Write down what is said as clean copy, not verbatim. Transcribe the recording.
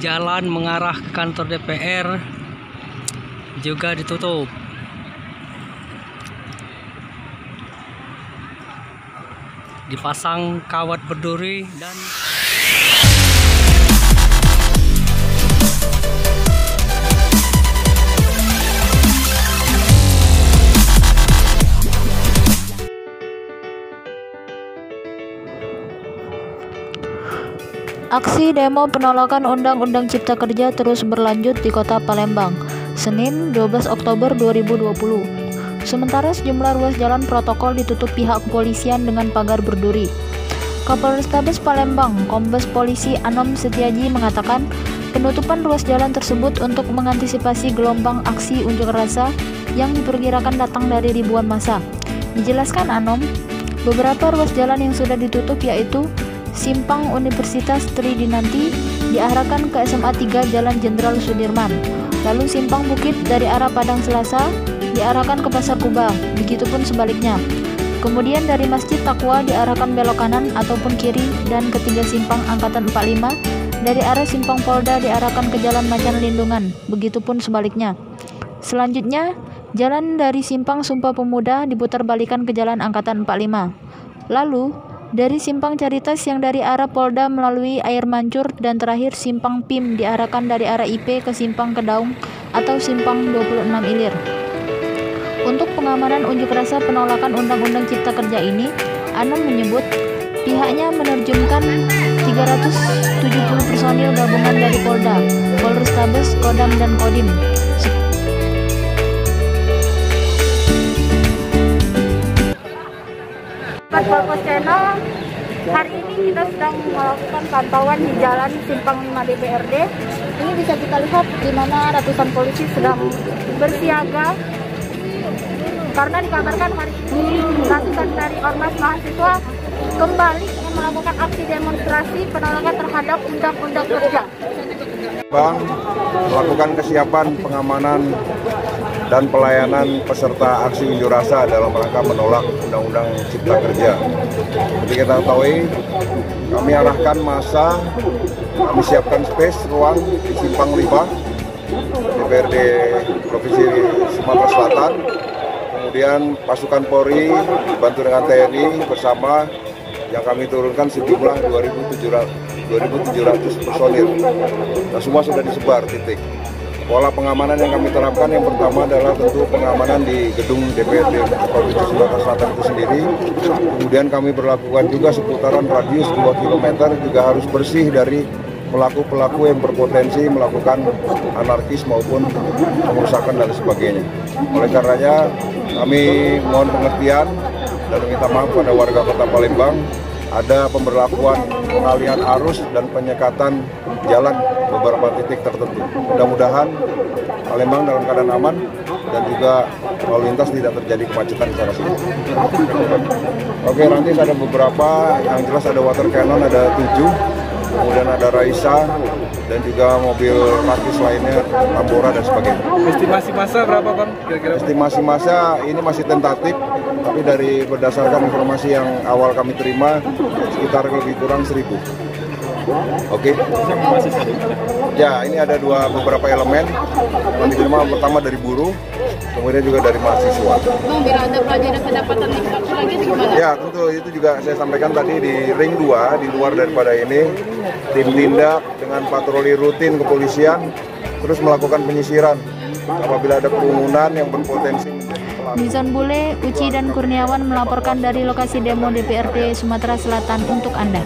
jalan mengarah kantor DPR juga ditutup. Dipasang kawat berduri dan aksi demo penolakan Undang-Undang Cipta Kerja terus berlanjut di Kota Palembang, Senin 12 Oktober 2020. Sementara sejumlah ruas jalan protokol ditutup pihak kepolisian dengan pagar berduri. Kapolrestabes Palembang, Kombes Polisi Anom Setiaji mengatakan penutupan ruas jalan tersebut untuk mengantisipasi gelombang aksi unjuk rasa yang diperkirakan datang dari ribuan massa. Dijelaskan Anom, beberapa ruas jalan yang sudah ditutup yaitu Simpang Universitas Tridinanti diarahkan ke SMA 3 Jalan Jenderal Sudirman, lalu Simpang Bukit dari arah Padang Selasa diarahkan ke Pasar Kuba, begitupun sebaliknya. Kemudian dari Masjid Taqwa diarahkan belok kanan ataupun kiri, dan ketiga Simpang Angkatan 45 dari arah Simpang Polda diarahkan ke Jalan Macan Lindungan, begitupun sebaliknya. Selanjutnya, jalan dari Simpang Sumpah Pemuda diputar-balikan ke Jalan Angkatan 45. Lalu dari Simpang Caritas yang dari arah Polda melalui Air Mancur, dan terakhir Simpang PIM diarahkan dari arah IP ke Simpang Kedaung atau Simpang 26 Ilir. Untuk pengamanan unjuk rasa penolakan Undang-Undang Cipta Kerja ini, Anom menyebut pihaknya menerjunkan 370 personil gabungan dari Polda, Polrestabes, Kodam, dan Kodim. Polpos Channel, hari ini kita sedang melakukan pantauan di jalan Simpang 5 DPRD. Ini bisa kita lihat di mana ratusan polisi sedang bersiaga karena dikabarkan hari ini ratusan dari ormas mahasiswa kembali ingin melakukan aksi demonstrasi penolakan terhadap Undang-Undang Kerja. Bang, melakukan kesiapan pengamanan dan pelayanan peserta aksi unjuk rasa dalam rangka menolak Undang-Undang Cipta Kerja. Seperti kita ketahui, kami arahkan massa, kami siapkan space ruang di Simpang 5 DPRD Provinsi Sumatera Selatan. Kemudian pasukan Polri dibantu dengan TNI bersama yang kami turunkan sejumlah 2.700 personil. Nah, semua sudah disebar titik. Pola pengamanan yang kami terapkan yang pertama adalah tentu pengamanan di gedung DPRD Provinsi Sumatera Selatan itu sendiri. Kemudian kami berlakukan juga seputaran radius 2 km juga harus bersih dari pelaku-pelaku yang berpotensi melakukan anarkis maupun pengerusakan dan sebagainya. Oleh karenanya kami mohon pengertian dan minta maaf pada warga Kota Palembang. Ada pemberlakuan pengalihan arus dan penyekatan jalan beberapa titik tertentu. Mudah-mudahan Palembang dalam keadaan aman dan juga lalu lintas tidak terjadi kemacetan secara signifikan. Oke, nanti ada beberapa, yang jelas ada water cannon, ada 7, kemudian ada Raisa, dan juga mobil taktis lainnya, Tambora dan sebagainya. Estimasi massa berapa, Bang? Kira-kira? Estimasi massa ini masih tentatif, tapi dari berdasarkan informasi yang awal kami terima, sekitar lebih kurang 1.000. Oke. Ya, ini ada beberapa elemen. Yang diterima pertama dari buruh, kemudian juga dari mahasiswa. Bang, bila ada pelajaran pendapatan lagi gimana? Ya, tentu itu juga saya sampaikan tadi di ring 2, di luar daripada ini, tim tindak dengan patroli rutin kepolisian terus melakukan penyisiran apabila ada kerumunan yang berpotensi menjadi pelaku. Nizam Bule, Uci, dan Kurniawan melaporkan dari lokasi demo DPRD Sumatera Selatan untuk Anda.